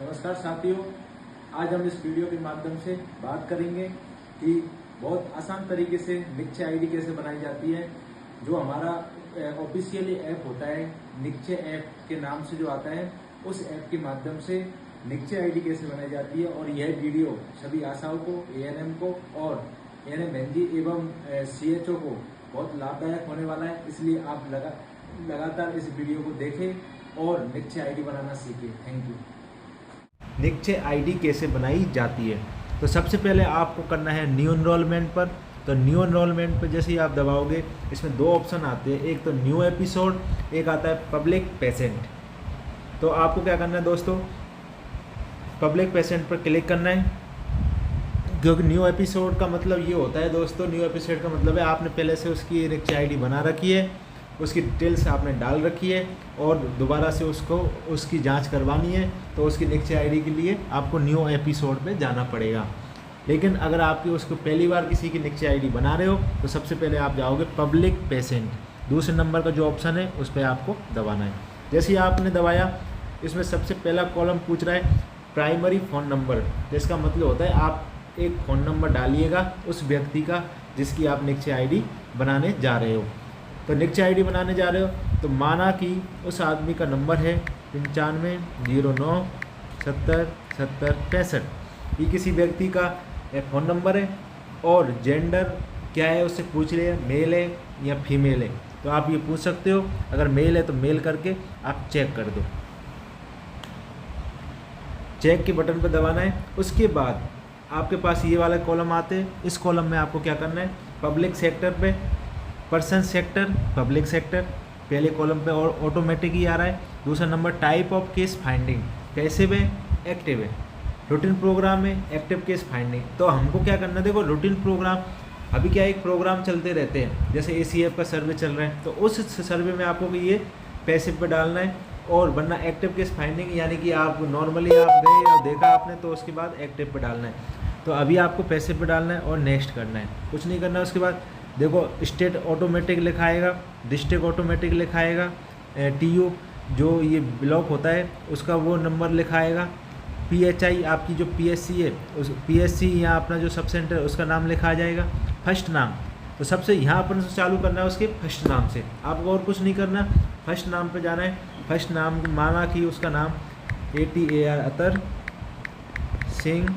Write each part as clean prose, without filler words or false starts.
नमस्कार साथियों, आज हम इस वीडियो के माध्यम से बात करेंगे कि बहुत आसान तरीके से निश्चय आईडी कैसे बनाई जाती है। जो हमारा ऑफिशियली ऐप होता है, निश्चय ऐप के नाम से जो आता है, उस ऐप के माध्यम से निश्चय आईडी कैसे बनाई जाती है। और यह वीडियो सभी आशाओं को, एएनएम को और एएनएम एनजी एवं सीएचओ को बहुत लाभदायक होने वाला है। इसलिए आप लगातार इस वीडियो को देखें और निश्चय आईडी बनाना सीखें। Thank you. निश्चय आईडी कैसे बनाई जाती है, तो सबसे पहले आपको करना है न्यू एनरोलमेंट पर। तो न्यू एनरोलमेंट पर जैसे ही आप दबाओगे, इसमें दो ऑप्शन आते हैं, एक तो न्यू एपिसोड, एक आता है पब्लिक पेशेंट। तो आपको क्या करना है दोस्तों, पब्लिक पेशेंट पर क्लिक करना है, क्योंकि न्यू एपिसोड का मतलब ये होता है दोस्तों, न्यू एपिसोड का मतलब है आपने पहले से उसकी निश्चय आईडी बना रखी है, उसकी डिटेल्स आपने डाल रखी है और दोबारा से उसकी जांच करवानी है। तो उसकी निश्चय आईडी के लिए आपको न्यू एपिसोड पे जाना पड़ेगा। लेकिन अगर आपकी उसको पहली बार किसी की निश्चय आईडी बना रहे हो, तो सबसे पहले आप जाओगे पब्लिक पेशेंट, दूसरे नंबर का जो ऑप्शन है उस पर आपको दबाना है। जैसे ही आपने दबाया, इसमें सबसे पहला कॉलम पूछ रहा है प्राइमरी फ़ोन नंबर, जिसका मतलब होता है आप एक फ़ोन नंबर डालिएगा उस व्यक्ति का जिसकी आप निश्चय आईडी बनाने जा रहे हो। तो निश्चय आईडी बनाने जा रहे हो, तो माना कि उस आदमी का नंबर है 9509707065। ये किसी व्यक्ति का फ़ोन नंबर है और जेंडर क्या है उससे पूछ रहे हैं, मेल है या फीमेल है। तो आप ये पूछ सकते हो, अगर मेल है तो मेल करके आप चेक कर दो। चेक के बटन पर दबाना है। उसके बाद आपके पास ये वाला कॉलम आते हैं। इस कॉलम में आपको क्या करना है, पब्लिक सेक्टर पे पर्सन सेक्टर, पब्लिक सेक्टर पहले कॉलम पे और ऑटोमेटिक ही आ रहा है। दूसरा number type of case finding, passive है एक्टिव है, रूटीन प्रोग्राम में एक्टिव केस फाइंडिंग। तो हमको क्या करना है, देखो रूटीन प्रोग्राम अभी क्या एक प्रोग्राम चलते रहते हैं, जैसे एसीएफ का सर्वे चल रहा है, तो उस सर्वे में आपको ये पैसिव पे डालना है। और वरना एक्टिव केस फाइंडिंग यानी कि आप नॉर्मली आप गए और देखा आपने, तो उसके बाद एक्टिव पे डालना है। तो अभी आपको पैसिव पे डालना है और नेक्स्ट करना है, कुछ नहीं करना है। उसके बाद देखो स्टेट ऑटोमेटिक लिखाएगा, डिस्ट्रिक्ट ऑटोमेटिक लिखाएगा, टीयू जो ये ब्लॉक होता है उसका वो नंबर लिखाएगा, पीएचआई आपकी जो पीएससी है उस पीएससी या अपना जो सब सेंटर है उसका नाम लिखा जाएगा। फर्स्ट नाम तो सबसे यहाँ पर चालू करना है उसके फर्स्ट नाम से, आपको और कुछ नहीं करना, फर्स्ट नाम पे जाना है। फर्स्ट नाम माना कि उसका नाम ATAR अतर सिंह,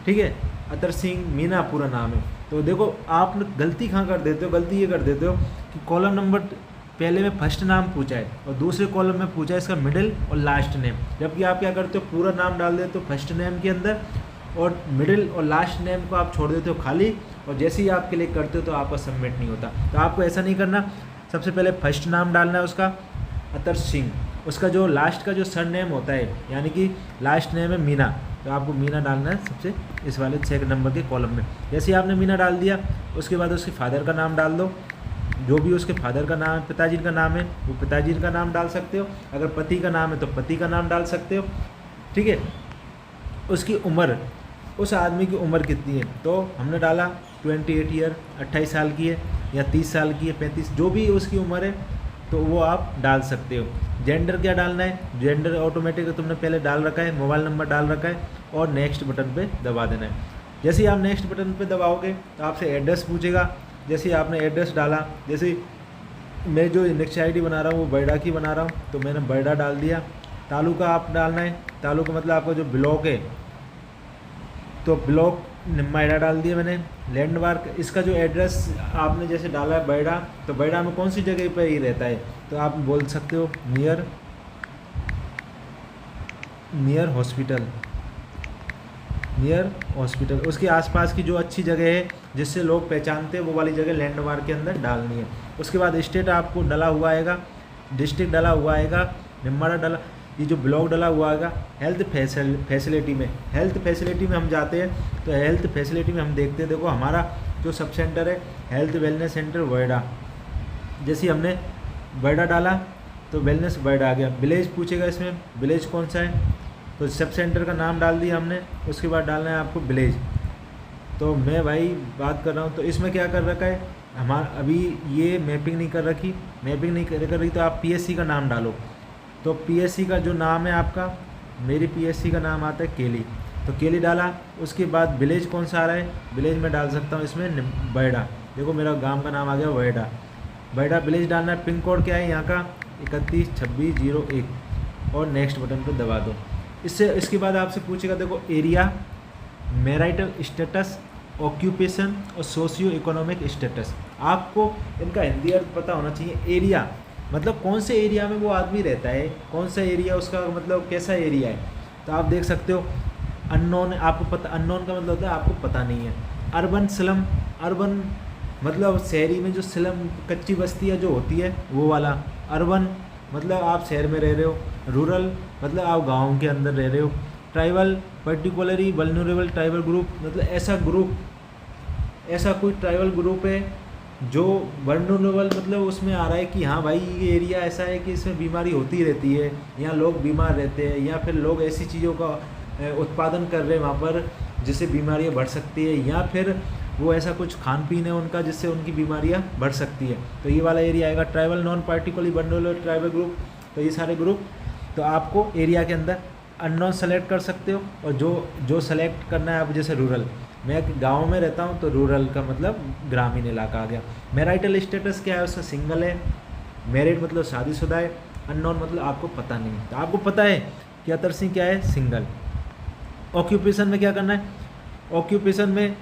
ठीक है, अतर सिंह मीना पूरा नाम है। तो देखो आप गलती कहाँ कर देते हो, गलती ये कर देते हो कि कॉलम नंबर पहले में फर्स्ट नाम पूछा है और दूसरे कॉलम में पूछा है इसका मिडिल और लास्ट नेम, जबकि आप क्या करते हो पूरा नाम डाल देते हो फर्स्ट नेम के अंदर और मिडिल और लास्ट नेम को आप छोड़ देते हो खाली, और जैसे ही आप क्लिक करते हो तो आपका सबमिट नहीं होता। तो आपको ऐसा नहीं करना, सबसे पहले फर्स्ट नाम डालना है उसका अतर सिंह, उसका जो लास्ट का जो सर नेम होता है यानी कि लास्ट नेम है मीना, तो आपको मीना डालना है सबसे इस वाले 6 नंबर के कॉलम में। जैसे ही आपने मीना डाल दिया, उसके बाद उसके फादर का नाम डाल दो, जो भी उसके फादर का नाम है, पिताजी का नाम है वो पिताजी का नाम डाल सकते हो, अगर पति का नाम है तो पति का नाम डाल सकते हो, ठीक है। उसकी उम्र, उस आदमी की उम्र कितनी है, तो हमने डाला 28 ईयर, 28 साल की है या 30 साल की है, 35, जो भी उसकी उम्र है तो वो आप डाल सकते हो। जेंडर क्या डालना है, जेंडर ऑटोमेटिक तुमने पहले डाल रखा है, मोबाइल नंबर डाल रखा है और नेक्स्ट बटन पे दबा देना है। जैसे ही आप नेक्स्ट बटन पे दबाओगे तो आपसे एड्रेस पूछेगा। जैसे ही आपने एड्रेस डाला, जैसे मैं जो निश्चय आईडी बना रहा हूँ वो बरडा की बना रहा हूँ, तो मैंने बरडा डाल दिया। तालुका आप डालना है, तालुका मतलब आपका जो ब्लॉक है, तो ब्लॉक निम्मायड़ा डाल दिया मैंने। लैंडमार्क, इसका जो एड्रेस आपने जैसे डाला है बरडा, तो बरडा में कौन सी जगह पर ही रहता है, तो आप बोल सकते हो नियर हॉस्पिटल, नियर हॉस्पिटल। उसके आसपास की जो अच्छी जगह है जिससे लोग पहचानते हैं वो वाली जगह लैंडमार्क के अंदर डालनी है। उसके बाद स्टेट आपको डला हुआ आएगा, डिस्ट्रिक्ट डला हुआ आएगा, निम्माड़ा डला, ये जो ब्लॉक डला हुआ आएगा। हेल्थ फैसिलिटी में, हेल्थ फैसिलिटी में हम जाते हैं, तो हेल्थ फैसिलिटी में हम देखते हैं, देखो हमारा जो सब सेंटर है हेल्थ वेलनेस सेंटर बरडा, जैसे हमने बरडा डाला तो वेलनेस बरडा आ गया। विलेज पूछेगा, इसमें विलेज कौन सा है, तो सब सेंटर का नाम डाल दिया हमने। उसके बाद डालना है आपको विलेज। तो मैं भाई बात कर रहा हूँ, तो इसमें क्या कर रखा है हमारा, अभी ये मैपिंग नहीं कर रखी, मैपिंग नहीं कर रही, तो आप पीएससी का नाम डालो। तो पीएससी का जो नाम है आपका मेरी पीएससी का नाम आता है केली, तो केली डाला। उसके बाद विलेज कौन सा आ रहा है, विलेज में डाल सकता हूँ इसमें बैडा, देखो मेरा गांव का नाम आ गया बैडा, बैडा विलेज डालना है। पिन कोड क्या है यहाँ का 312601 और नेक्स्ट बटन पर दबा दो। इसके बाद आपसे पूछेगा, देखो एरिया, मैरिटल स्टेटस, ऑक्यूपेशन और सोशियो इकोनॉमिक स्टेटस। आपको इनका हिंदी अर्थ पता होना चाहिए। एरिया मतलब कौन से एरिया में वो आदमी रहता है, कौन सा एरिया उसका मतलब कैसा एरिया है। तो आप देख सकते हो अननोन, आपको पता, अननोन का मतलब होता है आपको पता नहीं है। अर्बन स्लम, अर्बन मतलब शहरी में जो स्लम कच्ची बस्तियाँ जो होती है वो वाला। अर्बन मतलब आप शहर में रह रहे हो। रूरल मतलब आप गाँव के अंदर रह रहे हो। Tribal particularly vulnerable tribal group मतलब ऐसा ग्रुप, ऐसा कोई ट्राइबल ग्रुप है जो वल्नरेबल मतलब उसमें आ रहा है कि हाँ भाई ये एरिया ऐसा है कि इसमें बीमारी होती रहती है, यहाँ लोग बीमार रहते हैं, या फिर लोग ऐसी चीज़ों का उत्पादन कर रहे हैं वहाँ पर जिससे बीमारियाँ बढ़ सकती है, या फिर वो ऐसा कुछ खान पीन है उनका जिससे उनकी बीमारियाँ बढ़ सकती है। तो ये वाला एरिया आएगा। Tribal non particularly vulnerable tribal group, तो ये सारे ग्रुप। तो आपको एरिया के अंदर अननोन सेलेक्ट कर सकते हो, और जो सेलेक्ट करना है आप, जैसे रूरल, मैं गांव में रहता हूं तो रूरल का मतलब ग्रामीण इलाका आ गया। मैरिटल स्टेटस क्या है उसका, सिंगल है। मैरिड मतलब शादीशुदा है। अननोन मतलब आपको पता नहीं। तो आपको पता है कि अतर सिंह क्या है, सिंगल। ऑक्यूपेशन में क्या करना है, ऑक्यूपेशन में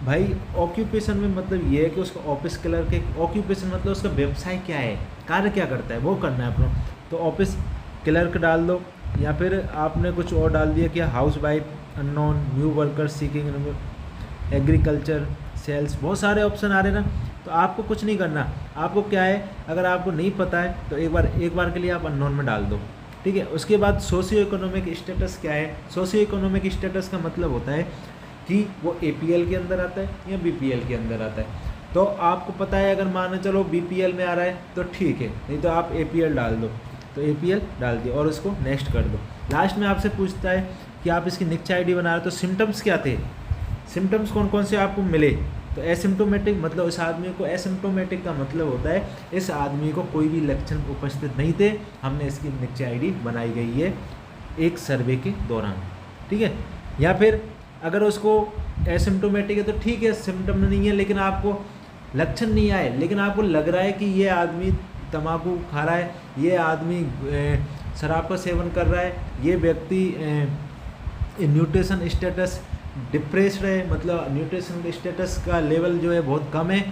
भाई, ऑक्यूपेशन में मतलब ये है कि उसका ऑफिस क्लर्क के, ऑक्यूपेशन मतलब उसका व्यवसाय क्या है, कार्य क्या करता है वो करना है अपना। तो ऑफिस क्लर्क डाल दो, या फिर आपने कुछ और डाल दिया कि housewife, unknown, new worker seeking, agriculture, sales, बहुत सारे ऑप्शन आ रहे हैं ना। तो आपको कुछ नहीं करना, आपको क्या है, अगर आपको नहीं पता है तो एक बार के लिए आप अननोन में डाल दो, ठीक है। उसके बाद सोशियो इकोनॉमिक स्टेटस क्या है। सोशियो इकोनॉमिक स्टेटस का मतलब होता है कि वो APL के अंदर आता है या BPL के अंदर आता है। तो आपको पता है, अगर मान चलो BPL में आ रहा है तो ठीक है, नहीं तो आप APL डाल दो। तो APL डाल दिया और उसको नेक्स्ट कर दो। लास्ट में आपसे पूछता है कि आप इसकी निक्च ID बना रहे हो, तो सिम्टम्स क्या थे, सिम्टम्स कौन कौन से आपको मिले। तो एसिम्टोमेटिक मतलब इस आदमी को, एसिम्टोमेटिक का मतलब होता है इस आदमी को कोई भी लक्षण उपस्थित नहीं थे, हमने इसकी निक्च ID बनाई गई है एक सर्वे के दौरान, ठीक है। या फिर अगर उसको एसिम्टोमेटिक है तो ठीक है, सिम्टम नहीं है, लेकिन आपको लक्षण नहीं आए, लेकिन आपको लग रहा है कि ये आदमी तंबाकू खा रहा है, ये आदमी शराब का सेवन कर रहा है, ये व्यक्ति न्यूट्रिशन स्टेटस डिप्रेस्ड है, मतलब न्यूट्रिशन स्टेटस का लेवल जो है बहुत कम है,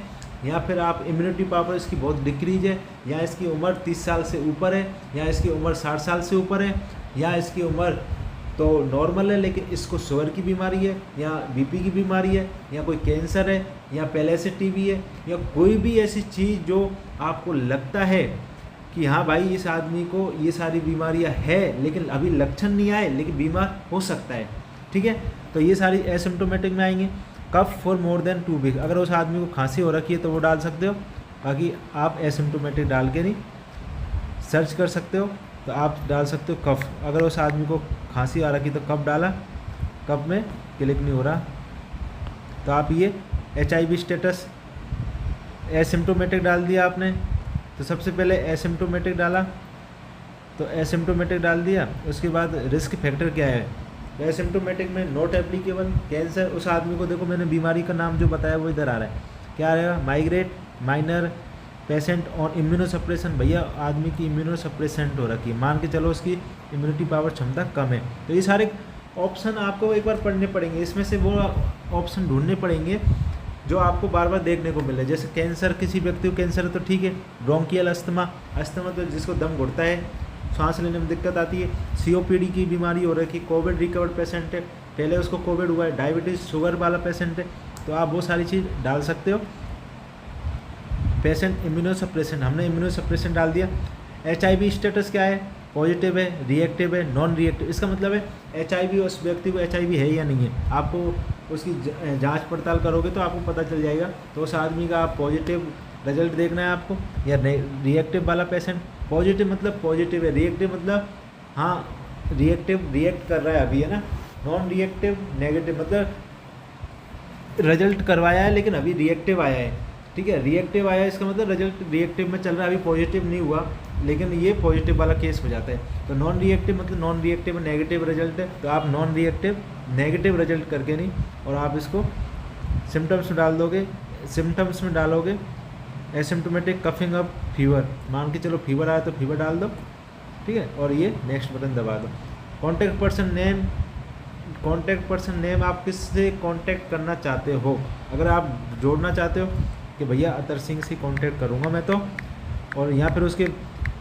या फिर आप इम्यूनिटी पावर इसकी बहुत डिक्रीज है, या इसकी उम्र 30 साल से ऊपर है, या इसकी उम्र 60 साल से ऊपर है, या इसकी उम्र तो नॉर्मल है लेकिन इसको शुगर की बीमारी है, या BP की बीमारी है, या कोई कैंसर है, या पहले से TB है, या कोई भी ऐसी चीज़ जो आपको लगता है कि हाँ भाई इस आदमी को ये सारी बीमारियां है लेकिन अभी लक्षण नहीं आए लेकिन बीमार हो सकता है, ठीक है। तो ये सारी एसिम्टोमेटिक में आएंगे। Cough for more than 2 week, अगर उस आदमी को खांसी हो रखी है तो वो डाल सकते हो, बाकी आप एसिम्टोमेटिक डाल के नहीं सर्च कर सकते हो, तो आप डाल सकते हो कफ। अगर उस आदमी को खांसी आ रखी तो कफ डाला, कफ में क्लिक नहीं हो रहा, तो आप ये HIV स्टेटस एसिम्टोमेटिक डाल दिया आपने। तो सबसे पहले एसिम्टोमेटिक डाला, तो एसिम्टोमेटिक डाल दिया। उसके बाद रिस्क फैक्टर क्या है, तो एसिम्टोमेटिक में नॉट एप्लीकेबल, कैंसर, उस आदमी को देखो मैंने बीमारी का नाम जो बताया वो इधर आ रहा है, क्या रहेगा, migrate, minor, patient on immunosuppression, भैया आदमी की इम्यूनोसप्रेसेंट हो रखी है, मान के चलो उसकी इम्यूनिटी पावर क्षमता कम है। तो ये सारे ऑप्शन आपको एक बार पढ़ने पड़ेंगे, इसमें से वो ऑप्शन ढूंढने पड़ेंगे जो आपको बार बार देखने को मिले। जैसे कैंसर, किसी व्यक्ति को कैंसर है तो ठीक है, ब्रोंकियल अस्थमा, अस्थमा तो जिसको दम घुटता है, सांस लेने में दिक्कत आती है, COPD की बीमारी हो रही है, कोविड रिकवर्ड पेशेंट है, पहले उसको कोविड हुआ है, डायबिटीज़ शुगर वाला पेशेंट है, तो आप वो सारी चीज़ डाल सकते हो। पेशेंट इम्यूनोसप्रेसेंट, हमने इम्यूनोसप्रेसेंट डाल दिया। HIV स्टेटस क्या है, पॉजिटिव है, रिएक्टिव है, नॉन रिएक्टिव, इसका मतलब है HIV, उस व्यक्ति को HIV है या नहीं है, आपको उसकी जांच पड़ताल करोगे तो आपको पता चल जाएगा। तो उस आदमी का आप पॉजिटिव रिजल्ट देखना है आपको, या रिएक्टिव वाला पेशेंट, पॉजिटिव मतलब पॉजिटिव है, रिएक्टिव मतलब हाँ रिएक्टिव रिएक्ट कर रहा है अभी, है ना, नॉन रिएक्टिव नेगेटिव मतलब रिजल्ट करवाया है लेकिन अभी रिएक्टिव आया है, ठीक है, रिएक्टिव आया इसका मतलब रिजल्ट रिएक्टिव में चल रहा है, अभी पॉजिटिव नहीं हुआ, लेकिन ये पॉजिटिव वाला केस हो जाता है। तो नॉन रिएक्टिव मतलब नॉन रिएक्टिव नेगेटिव रिजल्ट है, तो आप नॉन रिएक्टिव नेगेटिव रिजल्ट करके नहीं, और आप इसको सिम्टम्स में डाल दोगे, सिम्टम्स में डालोगे एसिम्टोमेटिक कफिंग अप फीवर, मान के चलो फीवर आया तो फीवर डाल दो, ठीक है, और ये नेक्स्ट बटन दबा दो। कॉन्टैक्ट पर्सन नेम आप किससे कॉन्टैक्ट करना चाहते हो, अगर आप जोड़ना चाहते हो कि भैया अतर सिंह से कॉन्टैक्ट करूँगा मैं तो, और यहाँ फिर उसके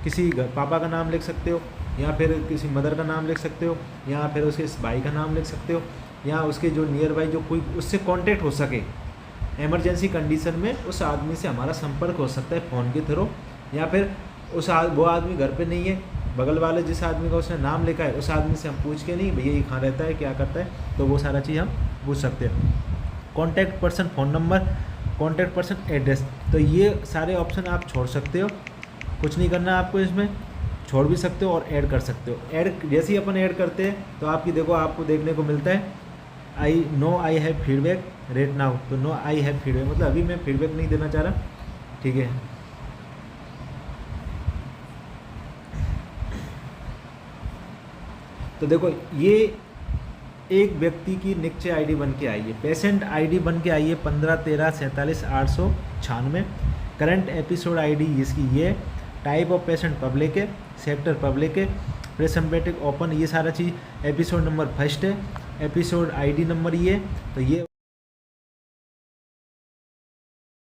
किसी पापा का नाम लिख सकते हो, या फिर किसी मदर का नाम लिख सकते हो, या फिर उसके भाई का नाम लिख सकते हो, या उसके जो नियर बाई जो कोई उससे कांटेक्ट हो सके, इमरजेंसी कंडीशन में उस आदमी से हमारा संपर्क हो सकता है फ़ोन के थ्रू, या फिर वो आदमी घर पे नहीं है, बगल वाले जिस आदमी का उसने नाम लिखा है उस आदमी से हम पूछ के नहीं भैया ये कहाँ रहता है क्या करता है, तो वो सारा चीज़ हम पूछ सकते हैं। Contact person phone number, contact person address, तो ये सारे ऑप्शन आप छोड़ सकते हो, कुछ नहीं करना आपको, इसमें छोड़ भी सकते हो और ऐड कर सकते हो। ऐड जैसे ही अपन ऐड करते हैं तो आपकी देखो आपको देखने को मिलता है I have feedback rate now, तो नो आई हैव फीडबैक मतलब अभी मैं फीडबैक नहीं देना चाह रहा, ठीक है। तो देखो ये एक व्यक्ति की निश्चय आईडी बन के आई है, पेशेंट आईडी बन के आई है 15/13/47 करंट एपिसोड आईडी इसकी ये, टाइप ऑफ पेशेंट पब्लिक है, सेक्टर पब्लिक है, प्रेसम्पेटिक ओपन, ये सारा चीज़, एपिसोड नंबर फर्स्ट है, एपिसोड आईडी नंबर ये, तो ये